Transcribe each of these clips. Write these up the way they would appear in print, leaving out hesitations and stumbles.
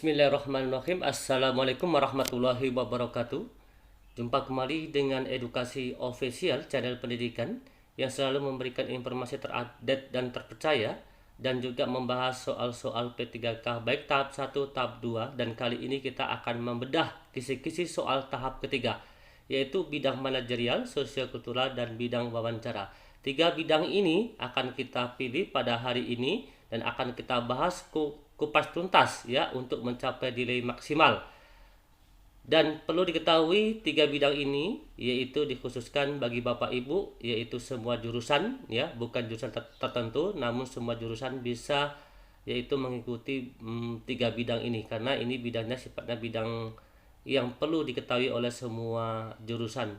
Bismillahirrahmanirrahim. Assalamualaikum warahmatullahi wabarakatuh. Jumpa kembali dengan Edukasi Official, channel pendidikan yang selalu memberikan informasi terupdate dan terpercaya, dan juga membahas soal-soal P3K baik tahap 1, tahap 2, dan kali ini kita akan membedah kisi-kisi soal tahap ketiga, yaitu bidang manajerial, sosiokultural, dan bidang wawancara. Tiga bidang ini akan kita pilih pada hari ini dan akan kita bahas kupas tuntas ya untuk mencapai nilai maksimal. Dan perlu diketahui tiga bidang ini yaitu dikhususkan bagi Bapak Ibu, yaitu semua jurusan ya, bukan jurusan tertentu, namun semua jurusan bisa yaitu mengikuti tiga bidang ini, karena ini bidangnya sifatnya bidang yang perlu diketahui oleh semua jurusan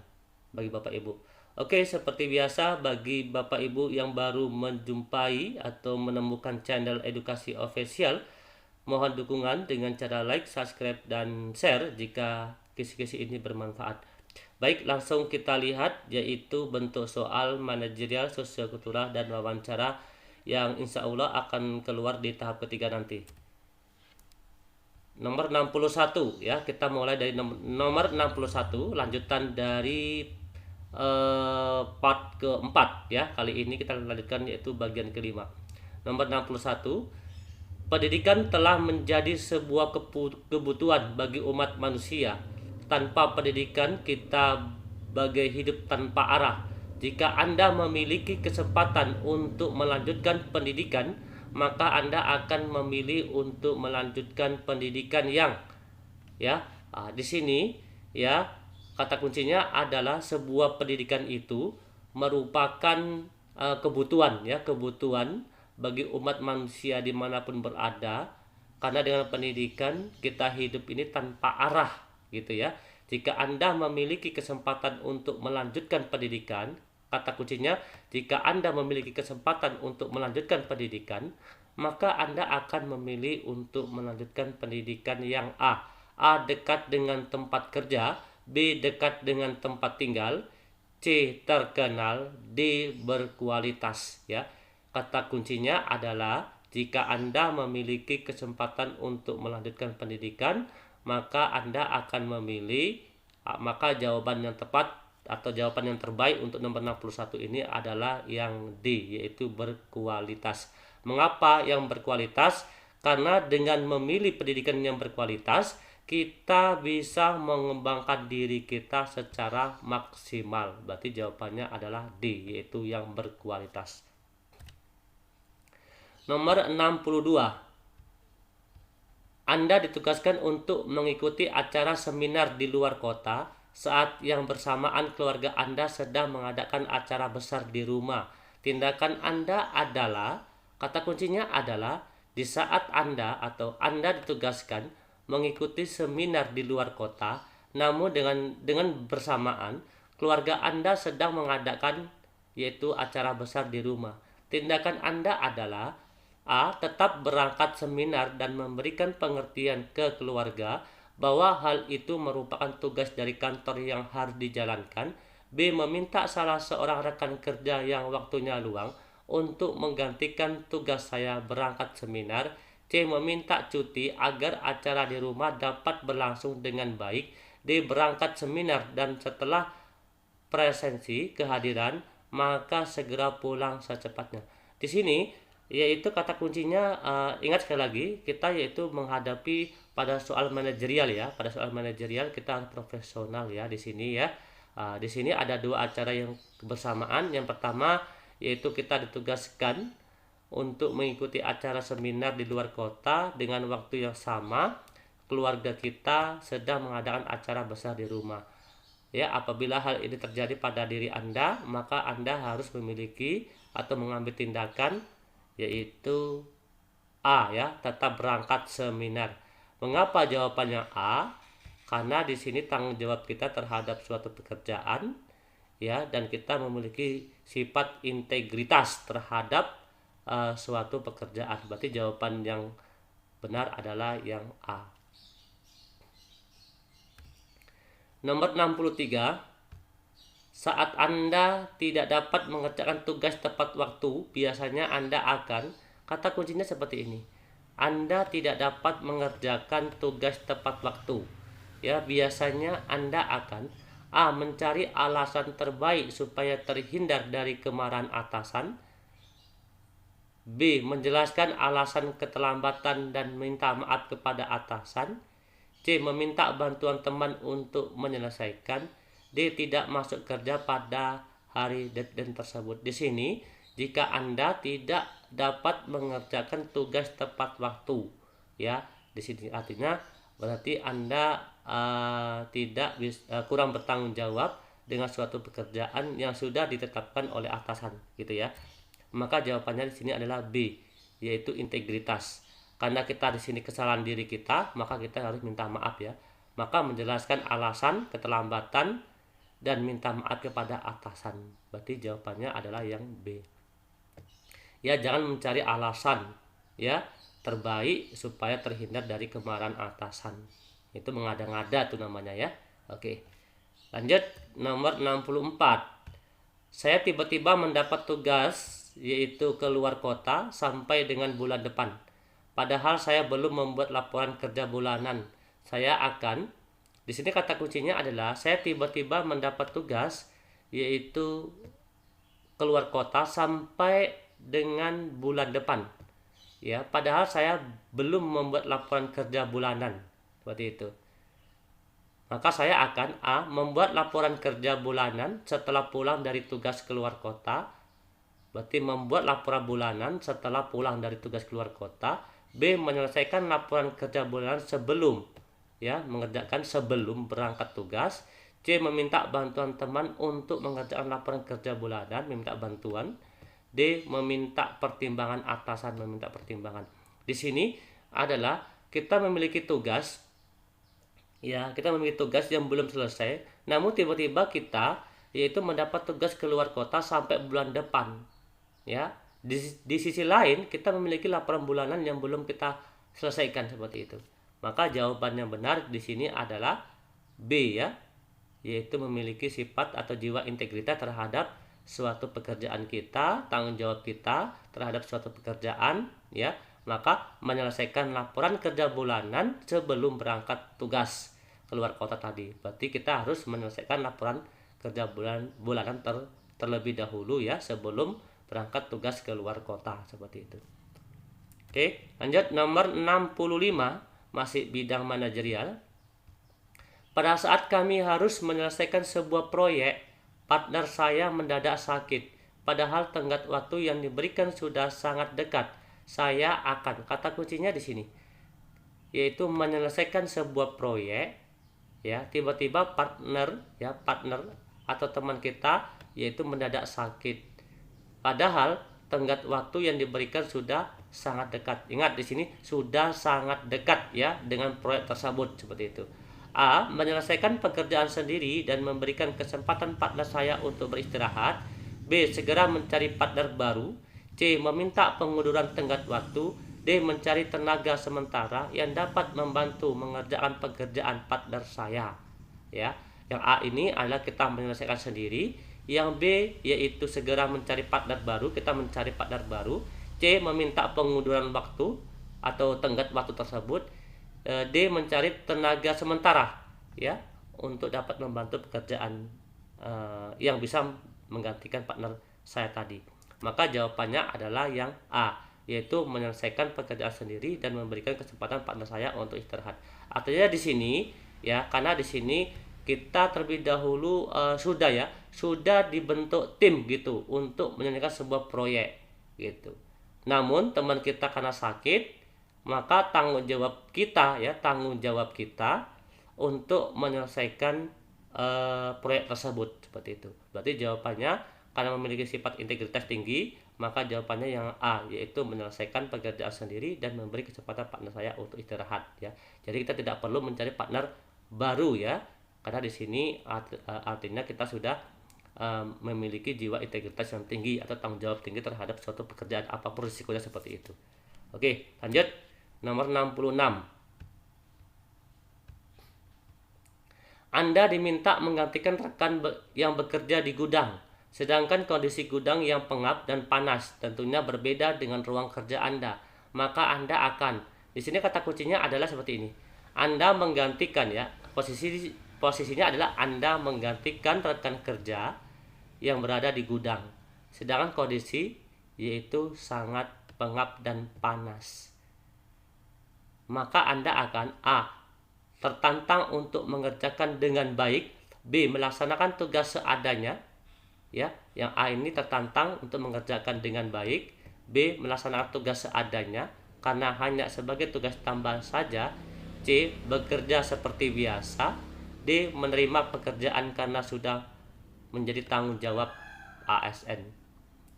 bagi Bapak Ibu. Oke, seperti biasa bagi Bapak Ibu yang baru menjumpai atau menemukan channel Edukasi Official, mohon dukungan dengan cara like, subscribe, dan share jika kisi-kisi ini bermanfaat. Baik, langsung kita lihat yaitu bentuk soal manajerial, sosiokultural, dan wawancara yang insya Allah akan keluar di tahap ketiga nanti. Nomor 61 ya, kita mulai dari nomor 61, lanjutan dari part keempat ya. Kali ini kita lanjutkan yaitu bagian kelima. Nomor 61, pendidikan telah menjadi sebuah kebutuhan bagi umat manusia. Tanpa pendidikan kita bagai hidup tanpa arah. Jika Anda memiliki kesempatan untuk melanjutkan pendidikan, maka Anda akan memilih untuk melanjutkan pendidikan yang ya. Di sini ya, kata kuncinya adalah sebuah pendidikan itu merupakan kebutuhan ya, kebutuhan bagi umat manusia dimanapun berada, karena dengan pendidikan kita hidup ini tanpa arah gitu ya. Jika Anda memiliki kesempatan untuk melanjutkan pendidikan, kata kuncinya, jika Anda memiliki kesempatan untuk melanjutkan pendidikan, maka Anda akan memilih untuk melanjutkan pendidikan yang A dekat dengan tempat kerja, B dekat dengan tempat tinggal, C terkenal, D berkualitas ya. Kata kuncinya adalah jika Anda memiliki kesempatan untuk melanjutkan pendidikan, maka Anda akan memilih, maka jawaban yang tepat atau jawaban yang terbaik untuk nomor 61 ini adalah yang D, yaitu berkualitas. Mengapa yang berkualitas? Karena dengan memilih pendidikan yang berkualitas, kita bisa mengembangkan diri kita secara maksimal. Berarti jawabannya adalah D, yaitu yang berkualitas. Nomor 62. Anda ditugaskan untuk mengikuti acara seminar di luar kota saat yang bersamaan keluarga Anda sedang mengadakan acara besar di rumah. Tindakan Anda adalah, kata kuncinya adalah, di saat Anda atau Anda ditugaskan mengikuti seminar di luar kota, namun dengan bersamaan keluarga Anda sedang mengadakan yaitu acara besar di rumah. Tindakan Anda adalah A. Tetap berangkat seminar dan memberikan pengertian ke keluarga bahwa hal itu merupakan tugas dari kantor yang harus dijalankan. B. Meminta salah seorang rekan kerja yang waktunya luang untuk menggantikan tugas saya berangkat seminar. C. Meminta cuti agar acara di rumah dapat berlangsung dengan baik. D. Berangkat seminar dan setelah presensi kehadiran maka segera pulang secepatnya. Di sini yaitu kata kuncinya, ingat sekali lagi kita yaitu menghadapi pada soal manajerial ya. Pada soal manajerial kita profesional ya di sini ya. Di sini ada dua acara yang bersamaan. Yang pertama yaitu kita ditugaskan untuk mengikuti acara seminar di luar kota dengan waktu yang sama keluarga kita sedang mengadakan acara besar di rumah. Ya, apabila hal ini terjadi pada diri Anda, maka Anda harus memiliki atau mengambil tindakan yaitu A ya, tetap berangkat seminar. Mengapa jawabannya A? Karena di sini tanggung jawab kita terhadap suatu pekerjaan ya, dan kita memiliki sifat integritas terhadap suatu pekerjaan. Berarti jawaban yang benar adalah yang A. Nomor 63. Saat Anda tidak dapat mengerjakan tugas tepat waktu, biasanya Anda akan, kata kuncinya seperti ini, Anda tidak dapat mengerjakan tugas tepat waktu. Ya, biasanya Anda akan A. Mencari alasan terbaik supaya terhindar dari kemarahan atasan. B. Menjelaskan alasan keterlambatan dan minta maaf kepada atasan. C. Meminta bantuan teman untuk menyelesaikan. D. Tidak masuk kerja pada hari deadline tersebut. Di sini, jika Anda tidak dapat mengerjakan tugas tepat waktu, ya, di sini artinya berarti Anda kurang bertanggung jawab dengan suatu pekerjaan yang sudah ditetapkan oleh atasan, gitu ya. Maka jawabannya di sini adalah B, yaitu integritas. Karena kita di sini kesalahan diri kita, maka kita harus minta maaf ya. Maka menjelaskan alasan keterlambatan dan minta maaf kepada atasan. Berarti jawabannya adalah yang B. Ya, jangan mencari alasan ya terbaik supaya terhindar dari kemarahan atasan. Itu mengada-ngada tuh namanya ya. Oke. Lanjut nomor 64. Saya tiba-tiba mendapat tugas yaitu keluar kota sampai dengan bulan depan. Padahal saya belum membuat laporan kerja bulanan. Saya akan, di sini kata kuncinya adalah saya tiba-tiba mendapat tugas yaitu keluar kota sampai dengan bulan depan. Ya, padahal saya belum membuat laporan kerja bulanan. Seperti itu. Maka saya akan A. Membuat laporan kerja bulanan setelah pulang dari tugas keluar kota. Berarti membuat laporan bulanan setelah pulang dari tugas keluar kota. B. Menyelesaikan laporan kerja bulanan sebelum, ya, mengerjakan sebelum berangkat tugas. C. Meminta bantuan teman untuk mengerjakan laporan kerja bulanan, meminta bantuan. D. Meminta pertimbangan atasan, meminta pertimbangan. Di sini adalah kita memiliki tugas, ya, kita memiliki tugas yang belum selesai, namun tiba-tiba kita yaitu mendapat tugas keluar kota sampai bulan depan. Ya, di sisi lain kita memiliki laporan bulanan yang belum kita selesaikan seperti itu. Maka jawaban yang benar di sini adalah B ya, yaitu memiliki sifat atau jiwa integritas terhadap suatu pekerjaan kita, tanggung jawab kita terhadap suatu pekerjaan ya. Maka menyelesaikan laporan kerja bulanan sebelum berangkat tugas keluar kota tadi. Berarti kita harus menyelesaikan laporan kerja bulanan terlebih dahulu ya sebelum berangkat tugas keluar kota seperti itu. Oke, lanjut nomor 65, masih bidang manajerial. Pada saat kami harus menyelesaikan sebuah proyek, partner saya mendadak sakit. Padahal tenggat waktu yang diberikan sudah sangat dekat. Saya akan, kata kuncinya di sini, yaitu menyelesaikan sebuah proyek. Ya, tiba-tiba partner atau teman kita yaitu mendadak sakit. Padahal tenggat waktu yang diberikan sudah sangat dekat. Ingat di sini sudah sangat dekat ya dengan proyek tersebut seperti itu. A. Menyelesaikan pekerjaan sendiri dan memberikan kesempatan partner saya untuk beristirahat. B. Segera mencari partner baru. C. Meminta pengunduran tenggat waktu. D. Mencari tenaga sementara yang dapat membantu mengerjakan pekerjaan partner saya. Ya, yang A ini adalah kita menyelesaikan sendiri. Yang B yaitu segera mencari partner baru, kita mencari partner baru. C. Meminta pengunduran waktu atau tenggat waktu tersebut. D. Mencari tenaga sementara ya untuk dapat membantu pekerjaan yang bisa menggantikan partner saya tadi. Maka jawabannya adalah yang A, yaitu menyelesaikan pekerjaan sendiri dan memberikan kesempatan partner saya untuk istirahat. Artinya di sini ya, karena di sini kita terlebih dahulu sudah dibentuk tim gitu untuk menyelesaikan sebuah proyek gitu. Namun teman kita karena sakit, maka tanggung jawab kita untuk menyelesaikan proyek tersebut seperti itu. Berarti jawabannya karena memiliki sifat integritas tinggi, maka jawabannya yang A, yaitu menyelesaikan pekerjaan sendiri dan memberi kesempatan partner saya untuk istirahat ya. Jadi kita tidak perlu mencari partner baru ya, karena di sini artinya kita sudah memiliki jiwa integritas yang tinggi atau tanggung jawab tinggi terhadap suatu pekerjaan apapun risikonya seperti itu. Oke, lanjut nomor 66. Anda diminta menggantikan rekan yang bekerja di gudang, sedangkan kondisi gudang yang pengap dan panas tentunya berbeda dengan ruang kerja Anda. maka Anda akan, di sini kata kuncinya adalah seperti ini. Anda menggantikan, ya, posisinya adalah Anda menggantikan rekan kerja yang berada di gudang. Sedangkan kondisi yaitu sangat pengap dan panas. Maka Anda akan A. tertantang untuk mengerjakan dengan baik, B. melaksanakan tugas seadanya, ya, yang A ini tertantang untuk mengerjakan dengan baik, B. melaksanakan tugas seadanya karena hanya sebagai tugas tambahan saja, C. bekerja seperti biasa, D. menerima pekerjaan karena sudah menjadi tanggung jawab ASN.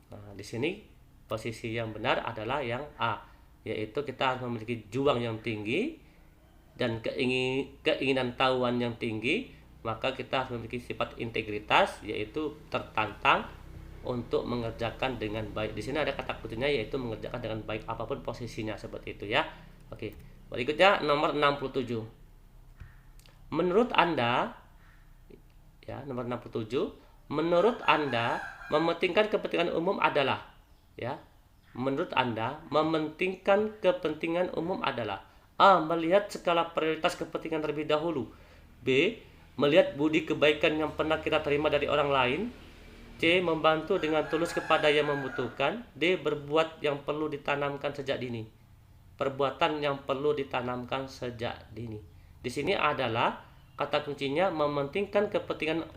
Nah, di sini posisi yang benar adalah yang A, yaitu kita harus memiliki juang yang tinggi dan keinginan tahuan yang tinggi, maka kita harus memiliki sifat integritas, yaitu tertantang untuk mengerjakan dengan baik. Di sini ada kata kuncinya, yaitu mengerjakan dengan baik apapun posisinya, seperti itu ya. Oke, berikutnya nomor 67. Menurut Anda, ya, nomor 67, menurut Anda mementingkan kepentingan umum adalah, ya, menurut Anda mementingkan kepentingan umum adalah A. melihat skala prioritas kepentingan terlebih dahulu, B. melihat budi kebaikan yang pernah kita terima dari orang lain, C. membantu dengan tulus kepada yang membutuhkan, D. berbuat yang perlu ditanamkan sejak dini. Perbuatan yang perlu ditanamkan sejak dini. Di sini adalah kata kuncinya mementingkan kepentingan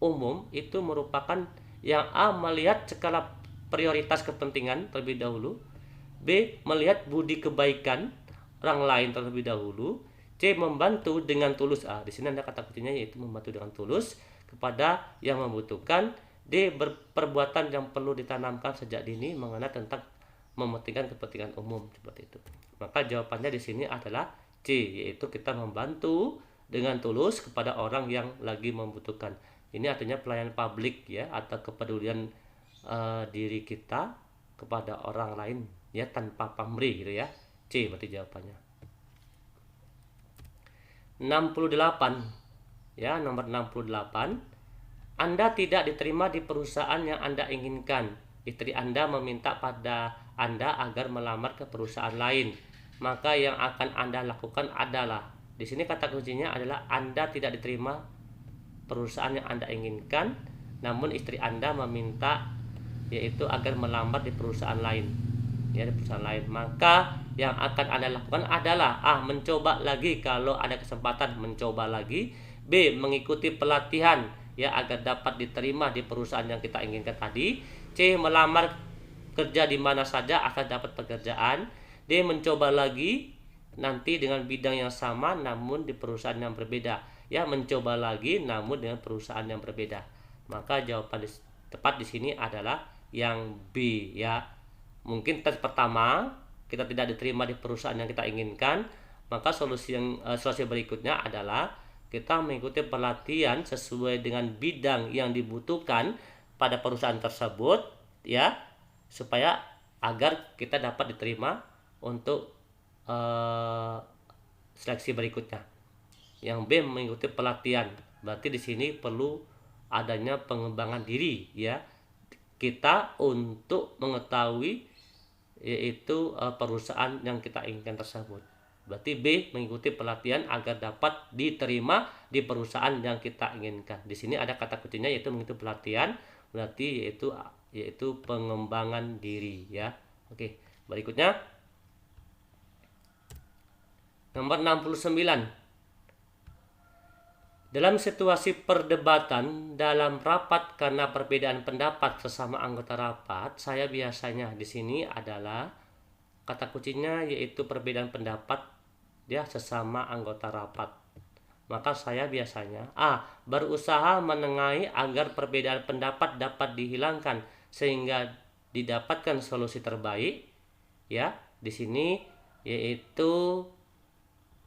umum, itu merupakan yang A. melihat skala prioritas kepentingan terlebih dahulu, B. melihat budi kebaikan orang lain terlebih dahulu, C. membantu dengan tulus. Di sini ada kata kuncinya, yaitu membantu dengan tulus kepada yang membutuhkan, D. perbuatan yang perlu ditanamkan sejak dini mengenai tentang mementingkan kepentingan umum, seperti itu. Maka jawabannya di sini adalah C, yaitu kita membantu dengan tulus kepada orang yang lagi membutuhkan. Ini artinya pelayanan publik, ya, atau kepedulian diri kita kepada orang lain, ya, tanpa pamrih, gitu ya. C berarti jawabannya. 68, ya, nomor 68. Anda tidak diterima di perusahaan yang Anda inginkan. Istri Anda meminta pada Anda agar melamar ke perusahaan lain. Maka yang akan Anda lakukan adalah, di sini kata kuncinya adalah Anda tidak diterima perusahaan yang Anda inginkan, namun istri Anda meminta, yaitu agar melamar di perusahaan lain, ya, di perusahaan lain. Maka yang akan Anda lakukan adalah A. mencoba lagi kalau ada kesempatan, mencoba lagi, B. mengikuti pelatihan, ya, agar dapat diterima di perusahaan yang kita inginkan tadi, C. melamar kerja di mana saja asal dapat pekerjaan, D. mencoba lagi nanti dengan bidang yang sama namun di perusahaan yang berbeda, ya, mencoba lagi namun dengan perusahaan yang berbeda. Maka jawaban tepat di sini adalah yang B, ya. Mungkin tes pertama kita tidak diterima di perusahaan yang kita inginkan, maka solusi berikutnya adalah kita mengikuti pelatihan sesuai dengan bidang yang dibutuhkan pada perusahaan tersebut, ya, supaya agar kita dapat diterima untuk seleksi berikutnya. Yang B, mengikuti pelatihan. Berarti di sini perlu adanya pengembangan diri, ya, kita untuk mengetahui, yaitu perusahaan yang kita inginkan tersebut. Berarti B, mengikuti pelatihan agar dapat diterima di perusahaan yang kita inginkan. Di sini ada kata kuncinya, yaitu mengikuti pelatihan, berarti yaitu pengembangan diri, ya. Oke, berikutnya nomor 69. Dalam situasi perdebatan dalam rapat karena perbedaan pendapat sesama anggota rapat, saya biasanya, di sini adalah kata kuncinya, yaitu perbedaan pendapat, ya, sesama anggota rapat. Maka saya biasanya A. berusaha menengahi agar perbedaan pendapat dapat dihilangkan sehingga didapatkan solusi terbaik, ya. Di sini yaitu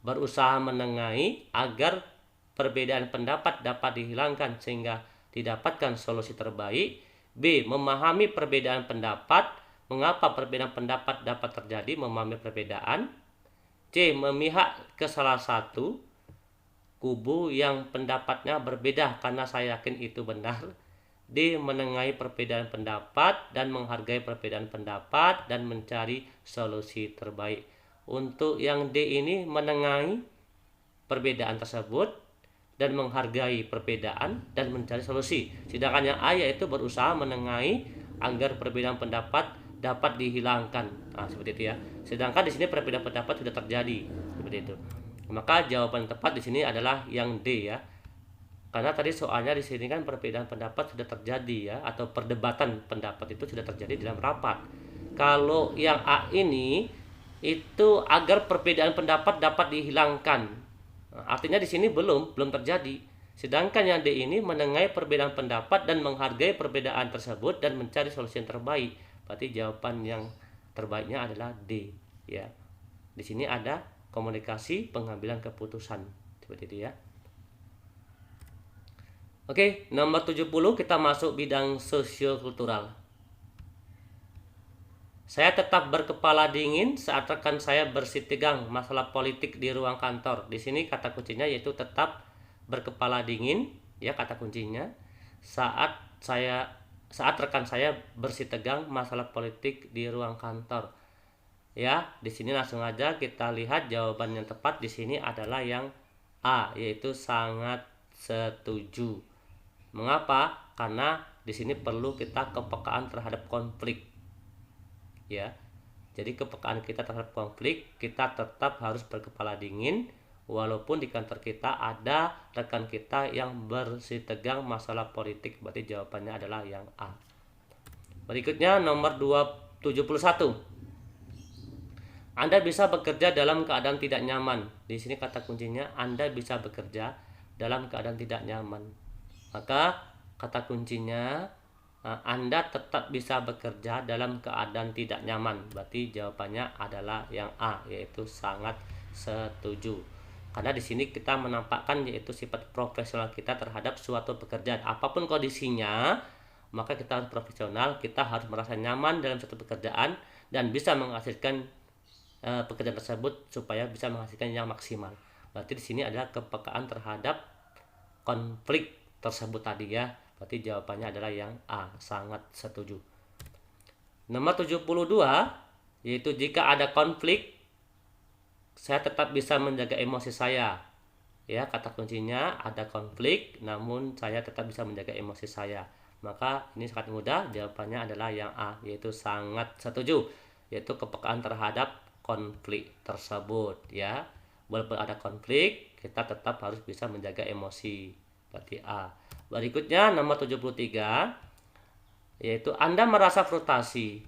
berusaha menengahi agar perbedaan pendapat dapat dihilangkan sehingga didapatkan solusi terbaik. B. memahami perbedaan pendapat, mengapa perbedaan pendapat dapat terjadi, memahami perbedaan. C. memihak ke salah satu kubu yang pendapatnya berbeda karena saya yakin itu benar. D. Menengahi perbedaan pendapat dan menghargai perbedaan pendapat dan mencari solusi terbaik. Untuk yang D ini menengahi perbedaan tersebut dan menghargai perbedaan dan mencari solusi. Sedangkan yang A yaitu berusaha menengahi agar perbedaan pendapat dapat dihilangkan. Nah, seperti itu ya. Sedangkan di sini perbedaan pendapat sudah terjadi. Seperti itu. Maka jawaban tepat di sini adalah yang D ya. Karena tadi soalnya di sini kan perbedaan pendapat sudah terjadi ya, atau perdebatan pendapat itu sudah terjadi dalam rapat. Kalau yang A ini itu agar perbedaan pendapat dapat dihilangkan. Nah, artinya di sini belum terjadi. Sedangkan yang D ini menengahi perbedaan pendapat dan menghargai perbedaan tersebut dan mencari solusi yang terbaik. Berarti jawaban yang terbaiknya adalah D ya. Di sini ada komunikasi pengambilan keputusan. Seperti itu ya. Oke, nomor 70 kita masuk bidang sosiokultural. Saya tetap berkepala dingin saat rekan saya bersitegang masalah politik di ruang kantor. Di sini kata kuncinya yaitu tetap berkepala dingin ya, kata kuncinya saat rekan saya bersitegang masalah politik di ruang kantor. Ya, di sini langsung aja kita lihat jawaban yang tepat di sini adalah yang A, yaitu sangat setuju. Mengapa? Karena di sini perlu kita kepekaan terhadap konflik. Ya. Jadi kepekaan kita terhadap konflik, kita tetap harus berkepala dingin walaupun di kantor kita ada rekan kita yang bersitegang masalah politik. Berarti jawabannya adalah yang A. Berikutnya nomor 271. Anda bisa bekerja dalam keadaan tidak nyaman. Di sini kata kuncinya Anda bisa bekerja dalam keadaan tidak nyaman. Maka kata kuncinya Anda tetap bisa bekerja dalam keadaan tidak nyaman. Berarti jawabannya adalah yang A, yaitu sangat setuju. Karena di sini kita menampakkan yaitu sifat profesional kita terhadap suatu pekerjaan. Apapun kondisinya, maka kita harus profesional, kita harus merasa nyaman dalam suatu pekerjaan dan bisa menghasilkan pekerjaan tersebut supaya bisa menghasilkan yang maksimal. Berarti di sini adalah kepekaan terhadap konflik tersebut tadi ya. Berarti jawabannya adalah yang A, sangat setuju. Nomor 72 yaitu jika ada konflik saya tetap bisa menjaga emosi saya. Ya, kata kuncinya ada konflik namun saya tetap bisa menjaga emosi saya. Maka ini sangat mudah, jawabannya adalah yang A, yaitu sangat setuju, yaitu kepekaan terhadap konflik tersebut ya. Walaupun ada konflik, kita tetap harus bisa menjaga emosi. Berarti A. Berikutnya nomor 73 yaitu Anda merasa frustasi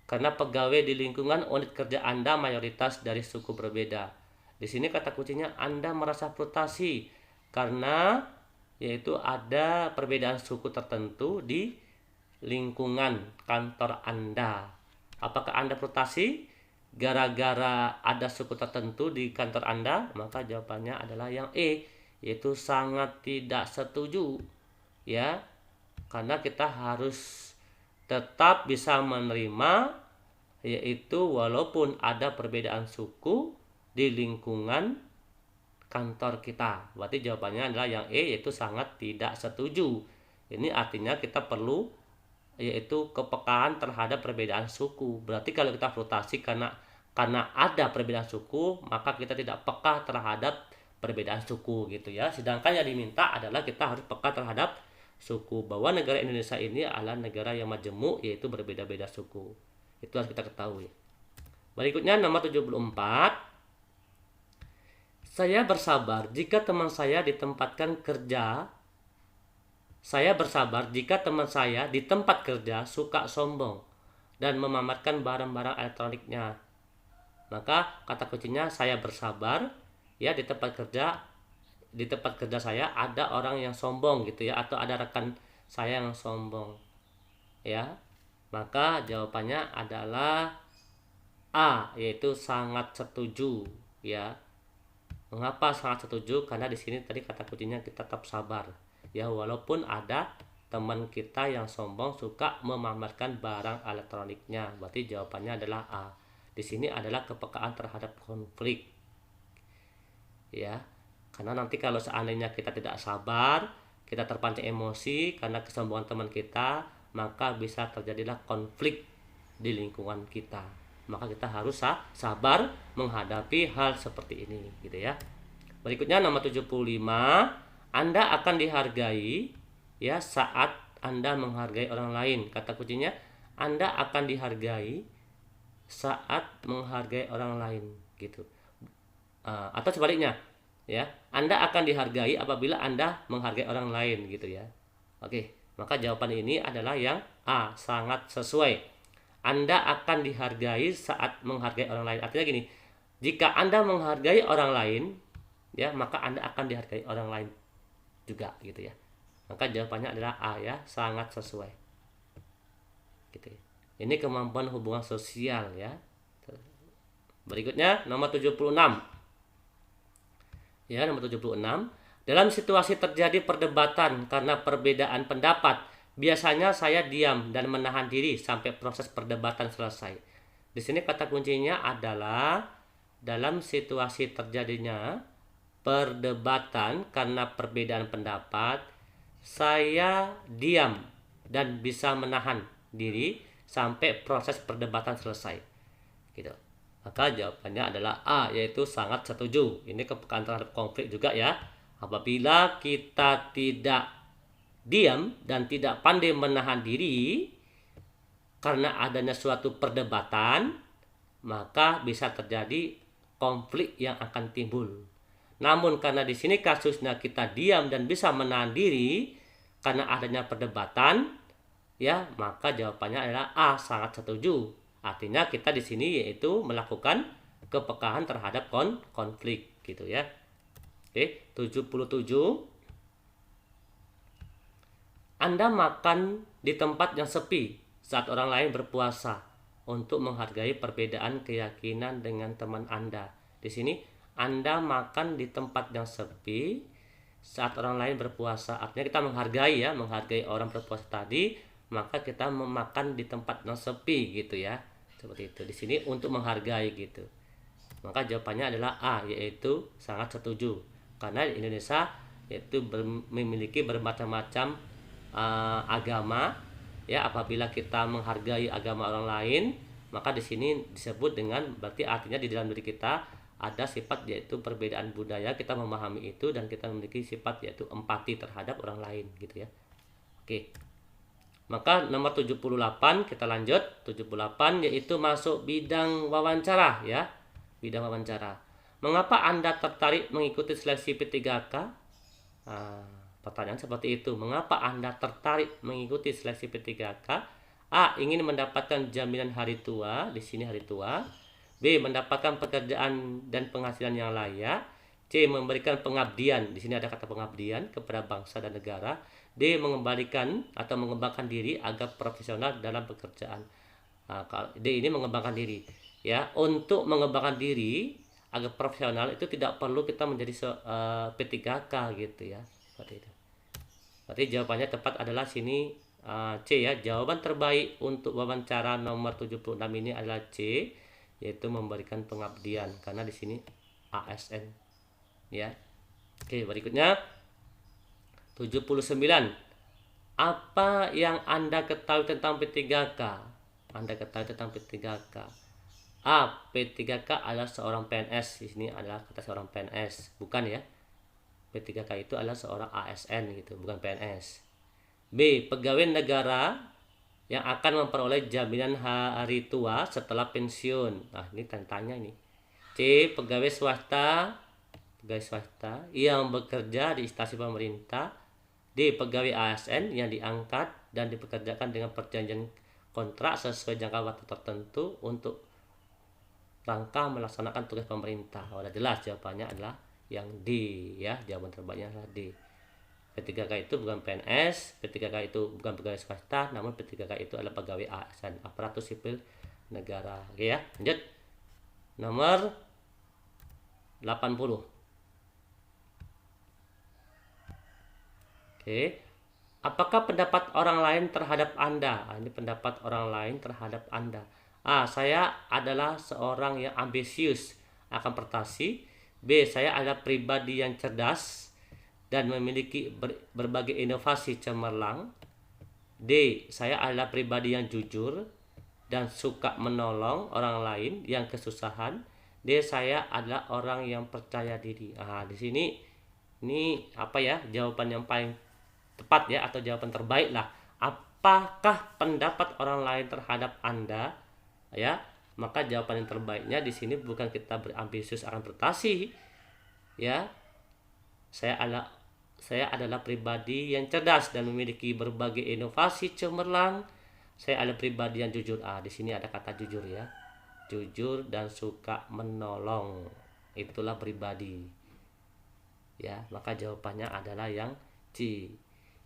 karena pegawai di lingkungan unit kerja Anda mayoritas dari suku berbeda. Di sini kata kuncinya Anda merasa frustasi karena yaitu ada perbedaan suku tertentu di lingkungan kantor Anda. Apakah Anda frustasi gara-gara ada suku tertentu di kantor Anda? Maka jawabannya adalah yang E, yaitu sangat tidak setuju ya, karena kita harus tetap bisa menerima yaitu walaupun ada perbedaan suku di lingkungan kantor kita. Berarti jawabannya adalah yang E, yaitu sangat tidak setuju. Ini artinya kita perlu yaitu kepekaan terhadap perbedaan suku. Berarti kalau kita frustasi karena ada perbedaan suku, maka kita tidak peka terhadap perbedaan suku gitu ya. Sedangkan yang diminta adalah kita harus peka terhadap suku, bahwa negara Indonesia ini adalah negara yang majemuk, yaitu berbeda-beda suku. Itu harus kita ketahui. Berikutnya nomor 74. Saya bersabar jika teman saya ditempatkan kerja. Saya bersabar jika teman saya di tempat kerja suka sombong dan memamerkan barang-barang elektroniknya. Maka kata kuncinya saya bersabar ya, di tempat kerja saya ada orang yang sombong gitu ya, atau ada rekan saya yang sombong ya. Maka jawabannya adalah A, yaitu sangat setuju ya. Mengapa sangat setuju? Karena di sini tadi kata kuncinya kita tetap sabar ya, walaupun ada teman kita yang sombong suka memamerkan barang elektroniknya. Berarti jawabannya adalah A. Di sini adalah kepekaan terhadap konflik ya, karena nanti kalau seandainya kita tidak sabar, kita terpancing emosi karena kesombongan teman kita, maka bisa terjadilah konflik di lingkungan kita. Maka kita harus sabar menghadapi hal seperti ini gitu ya. Berikutnya nomor 75, Anda akan dihargai ya saat Anda menghargai orang lain. Kata kuncinya, Anda akan dihargai saat menghargai orang lain gitu. Atau sebaliknya ya, Anda akan dihargai apabila Anda menghargai orang lain gitu ya. Oke, maka jawaban ini adalah yang A, sangat sesuai. Anda akan dihargai saat menghargai orang lain. Artinya gini, jika Anda menghargai orang lain ya, maka Anda akan dihargai orang lain juga gitu ya. Maka jawabannya adalah A ya, sangat sesuai gitu ya. Ini kemampuan hubungan sosial ya. Berikutnya nomor 76 ya, nomor 76, dalam situasi terjadi perdebatan karena perbedaan pendapat, biasanya saya diam dan menahan diri sampai proses perdebatan selesai. Di sini kata kuncinya adalah dalam situasi terjadinya perdebatan karena perbedaan pendapat, saya diam dan bisa menahan diri sampai proses perdebatan selesai gitu. Maka jawabannya adalah A, yaitu sangat setuju. Ini kepekaan terhadap konflik juga ya. Apabila kita tidak diam dan tidak pandai menahan diri karena adanya suatu perdebatan, maka bisa terjadi konflik yang akan timbul. Namun karena di sini kasusnya kita diam dan bisa menahan diri karena adanya perdebatan, ya, maka jawabannya adalah A, sangat setuju. Artinya kita di sini yaitu melakukan kepekaan terhadap konflik gitu ya. Oke, 77. Anda makan di tempat yang sepi saat orang lain berpuasa untuk menghargai perbedaan keyakinan dengan teman Anda. Di sini Anda makan di tempat yang sepi saat orang lain berpuasa. Artinya kita menghargai ya, menghargai orang berpuasa tadi, maka kita memakan di tempat yang sepi gitu ya. Seperti itu. Di sini untuk menghargai gitu. Maka jawabannya adalah A, yaitu sangat setuju. Karena di Indonesia yaitu memiliki bermacam-macam agama ya. Apabila kita menghargai agama orang lain, maka di sini disebut dengan, berarti artinya di dalam diri kita ada sifat yaitu perbedaan budaya, kita memahami itu dan kita memiliki sifat yaitu empati terhadap orang lain gitu ya. Oke. Maka nomor 78 kita lanjut. 78 yaitu masuk bidang wawancara ya. Bidang wawancara. Mengapa Anda tertarik mengikuti seleksi P3K? Pertanyaan seperti itu. Mengapa Anda tertarik mengikuti seleksi P3K? A, ingin mendapatkan jaminan hari tua, di sini hari tua. B, mendapatkan pekerjaan dan penghasilan yang layak. C, memberikan pengabdian, di sini ada kata pengabdian kepada bangsa dan negara. D, mengembalikan atau mengembangkan diri agar profesional dalam pekerjaan. D ini mengembangkan diri ya. Untuk mengembangkan diri agar profesional itu tidak perlu kita menjadi P3K gitu ya. Seperti itu. Berarti jawabannya tepat adalah sini C ya. Jawaban terbaik untuk wawancara nomor 76 ini adalah C, yaitu memberikan pengabdian, karena di sini ASN ya. Oke, berikutnya 79. Apa yang Anda ketahui tentang P3K? Anda ketahui tentang P3K. A, P3K adalah seorang PNS. Di sini adalah kata seorang PNS, bukan ya. P3K itu adalah seorang ASN gitu, bukan PNS. B, pegawai negara yang akan memperoleh jaminan hari tua setelah pensiun. Nah, ini tanya ini. C, pegawai swasta yang bekerja di instansi pemerintah. D, pegawai ASN yang diangkat dan dipekerjakan dengan perjanjian kontrak sesuai jangka waktu tertentu untuk rangka melaksanakan tugas pemerintah. Udah jelas jawabannya adalah yang D ya. Jawaban terbaiknya adalah D. P3K itu bukan PNS, P3K itu bukan pegawai swasta, namun P3K itu adalah pegawai ASN, aparatur sipil negara. Oke ya, lanjut. Nomor 80. Oke. Apakah pendapat orang lain terhadap Anda? Ini pendapat orang lain terhadap Anda. A, saya adalah seorang yang ambisius akan prestasi. B, saya adalah pribadi yang cerdas. dan memiliki berbagai inovasi cemerlang. D. Saya adalah pribadi yang jujur dan suka menolong orang lain yang kesusahan. D. Saya adalah orang yang percaya diri. Di sini ini apa ya, jawaban yang paling tepat ya, atau jawaban terbaik lah. Apakah pendapat orang lain terhadap Anda ya? Maka jawaban yang terbaiknya di sini bukan kita berambisius akan prestasi ya. Saya adalah pribadi yang cerdas dan memiliki berbagai inovasi cemerlang. Saya adalah pribadi yang jujur. Di sini ada kata jujur ya. Jujur dan suka menolong. Itulah pribadi. Ya, maka jawabannya adalah yang C.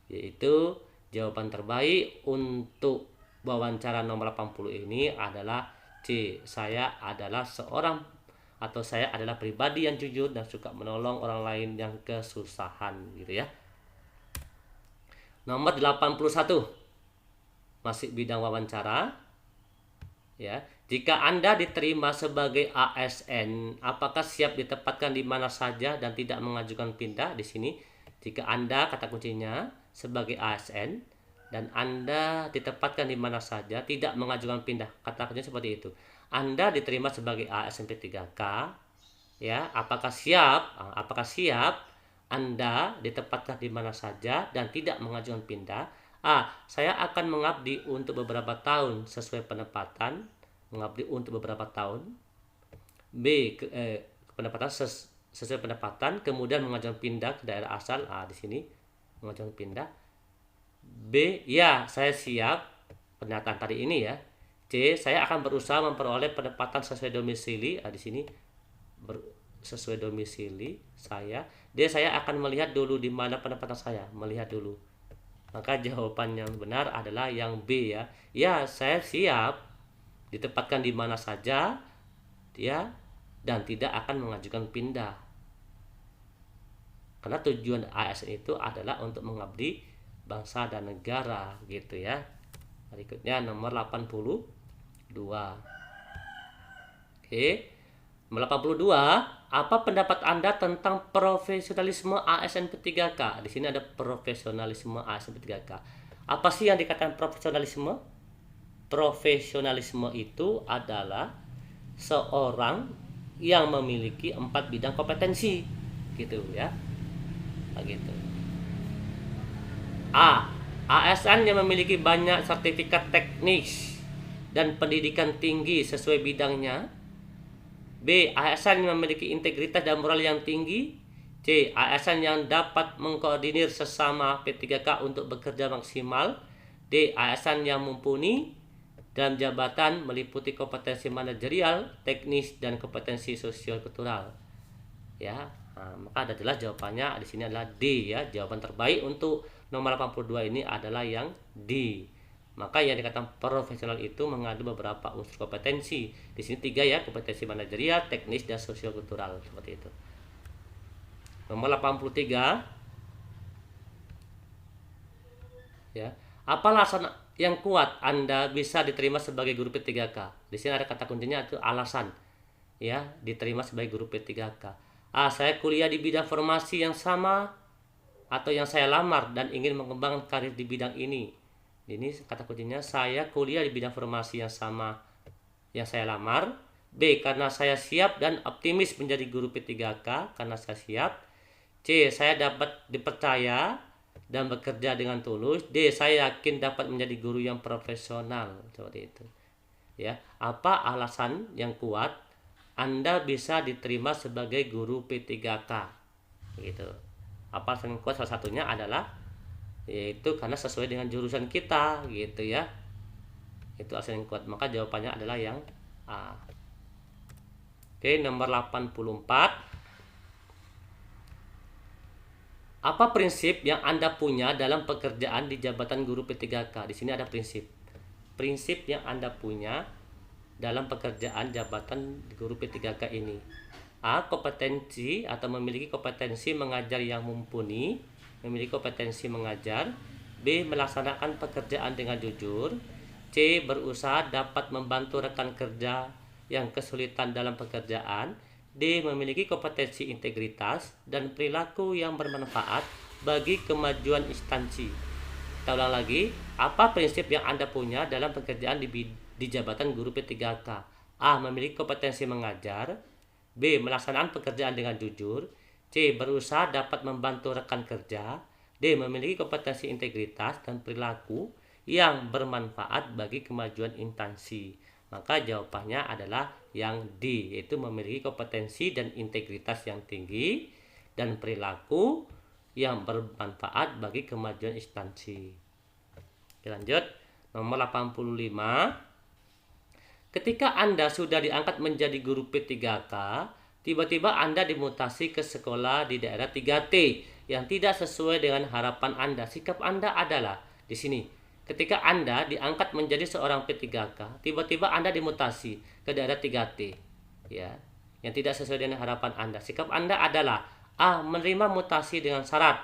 Yaitu jawaban terbaik untuk wawancara nomor 80 ini adalah C. Saya adalah saya adalah pribadi yang jujur dan suka menolong orang lain yang kesusahan gitu ya. Nomor 81 masih bidang wawancara ya. Jika Anda diterima sebagai ASN, apakah siap ditempatkan di mana saja dan tidak mengajukan pindah? Di sini jika Anda, kata kuncinya, sebagai ASN dan Anda ditempatkan di mana saja, tidak mengajukan pindah. Kata kuncinya seperti itu. Anda diterima sebagai ASN P3K ya, apakah siap Anda ditempatkan di mana saja dan tidak mengajukan pindah? A. Saya akan mengabdi untuk beberapa tahun sesuai penempatan. Mengabdi untuk beberapa tahun. B. Penempatan sesuai penempatan, kemudian mengajukan pindah ke daerah asal. Di sini mengajukan pindah. B. Ya, saya siap. Pernyataan tadi ini ya. C. Saya akan berusaha memperoleh penempatan sesuai domisili. Di sini sesuai domisili saya. D. Saya akan melihat dulu di mana penempatan saya. Melihat dulu. Maka jawaban yang benar adalah yang B ya. Ya, saya siap ditempatkan di mana saja ya, dan tidak akan mengajukan pindah. Karena tujuan ASN itu adalah untuk mengabdi bangsa dan negara gitu ya. Berikutnya nomor 82. Oke. Nomor 82, apa pendapat Anda tentang profesionalisme ASN P3K? Di sini ada profesionalisme ASN P3K. Apa sih yang dikatakan profesionalisme? Profesionalisme itu adalah seorang yang memiliki 4 bidang kompetensi gitu ya. Begitu. A. ASN yang memiliki banyak sertifikat teknis dan pendidikan tinggi sesuai bidangnya. B. ASN yang memiliki integritas dan moral yang tinggi. C. ASN yang dapat mengkoordinir sesama P3K untuk bekerja maksimal. D. ASN yang mumpuni dalam jabatan meliputi kompetensi manajerial, teknis, dan kompetensi sosial kultural. Ya, maka ada jelas jawabannya di sini adalah D ya. Jawaban terbaik untuk nomor 82 ini adalah yang D. Maka yang dikatakan profesional itu mengandung beberapa unsur kompetensi. Di sini 3 ya, kompetensi manajerial, teknis, dan sosial kultural seperti itu. Nomor 83 ya. Apa alasan yang kuat Anda bisa diterima sebagai guru P3K? Di sini ada kata kuncinya itu alasan ya, diterima sebagai guru P3K. Saya kuliah di bidang formasi yang sama atau yang saya lamar dan ingin mengembangkan karir di bidang ini. Ini kata kuncinya, saya kuliah di bidang formasi yang sama yang saya lamar. B. Karena saya siap dan optimis menjadi guru P3K, karena saya siap. C. Saya dapat dipercaya dan bekerja dengan tulus. D. Saya yakin dapat menjadi guru yang profesional. Seperti itu ya. Apa alasan yang kuat Anda bisa diterima sebagai guru P3K gitu? Apa alasan yang kuat? Salah satunya adalah yaitu karena sesuai dengan jurusan kita gitu ya. Itu alasan yang kuat. Maka jawabannya adalah yang A. Oke, nomor 84. Apa prinsip yang Anda punya dalam pekerjaan di jabatan guru P3K? Di sini ada prinsip. Prinsip yang Anda punya dalam pekerjaan jabatan guru P3K ini. A. Kompetensi atau memiliki kompetensi mengajar yang mumpuni, memiliki kompetensi mengajar. B. Melaksanakan pekerjaan dengan jujur. C. Berusaha dapat membantu rekan kerja yang kesulitan dalam pekerjaan. D. Memiliki kompetensi, integritas, dan perilaku yang bermanfaat bagi kemajuan instansi. Kita ulang lagi, apa prinsip yang Anda punya dalam pekerjaan di jabatan guru P3K? A. Memiliki kompetensi mengajar. B. Melaksanakan pekerjaan dengan jujur. C. Berusaha dapat membantu rekan kerja. D. Memiliki kompetensi, integritas, dan perilaku yang bermanfaat bagi kemajuan instansi. Maka jawabannya adalah yang D, yaitu memiliki kompetensi dan integritas yang tinggi dan perilaku yang bermanfaat bagi kemajuan instansi. Oke, lanjut. Nomor 85. Ketika Anda sudah diangkat menjadi guru P3K, tiba-tiba Anda dimutasi ke sekolah di daerah 3T yang tidak sesuai dengan harapan Anda. Sikap Anda adalah di sini. Ketika Anda diangkat menjadi seorang P3K, tiba-tiba Anda dimutasi ke daerah 3T, ya, yang tidak sesuai dengan harapan Anda. Sikap Anda adalah A. Menerima mutasi dengan syarat.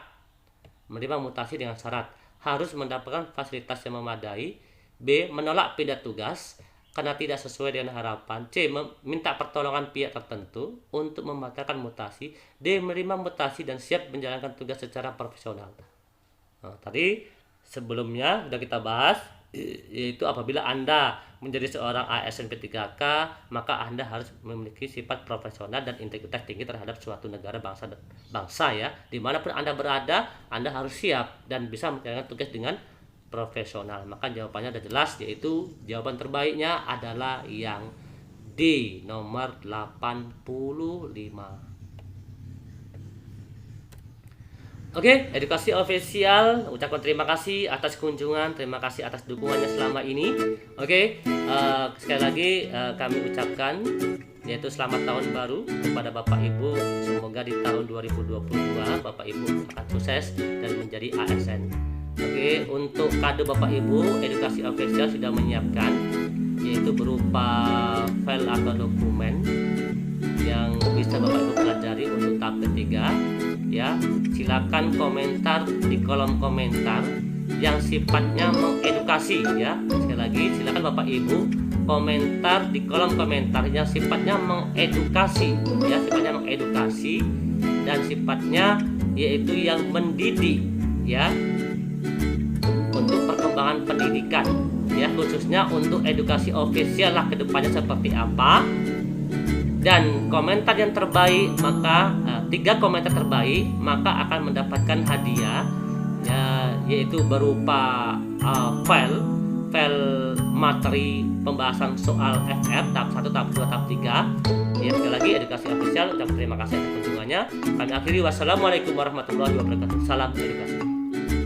Menerima mutasi dengan syarat. Harus mendapatkan fasilitas yang memadai. B. Menolak pindah tugas karena tidak sesuai dengan harapan. C. Meminta pertolongan pihak tertentu untuk membatalkan mutasi. D. Menerima mutasi dan siap menjalankan tugas secara profesional. Nah, tadi sebelumnya sudah kita bahas, yaitu apabila Anda menjadi seorang ASN P3K, maka Anda harus memiliki sifat profesional dan integritas tinggi terhadap suatu negara, bangsa ya. Dimanapun Anda berada, Anda harus siap dan bisa menjalankan tugas dengan profesional. Maka jawabannya sudah jelas, yaitu jawaban terbaiknya adalah yang D, nomor 85. Oke, Edukasi Official ucapkan terima kasih atas kunjungan, terima kasih atas dukungannya selama ini. Oke, sekali lagi kami ucapkan yaitu selamat tahun baru kepada Bapak Ibu. Semoga di tahun 2022 Bapak Ibu akan sukses dan menjadi ASN. Oke, untuk kado Bapak Ibu, Edukasi Official sudah menyiapkan, yaitu berupa file atau dokumen yang bisa Bapak Ibu pelajari untuk tahap ketiga. Ya, silakan komentar di kolom komentar yang sifatnya mengedukasi ya. Sekali lagi, silakan Bapak Ibu komentar di kolom komentar yang sifatnya mengedukasi ya, sifatnya mengedukasi dan sifatnya yaitu yang mendidik ya, untuk perkembangan pendidikan ya, khususnya untuk Edukasi Official lah kedepannya seperti apa. Dan komentar yang terbaik, maka 3 komentar terbaik maka akan mendapatkan hadiah ya, yaitu berupa file materi pembahasan soal FF tahap 1, tahap 2, tahap 3 ya. Sekali lagi Edukasi Official ucap terima kasih atas kunjungannya. Kami akhiri, wassalamualaikum warahmatullahi wabarakatuh. Salam edukasi.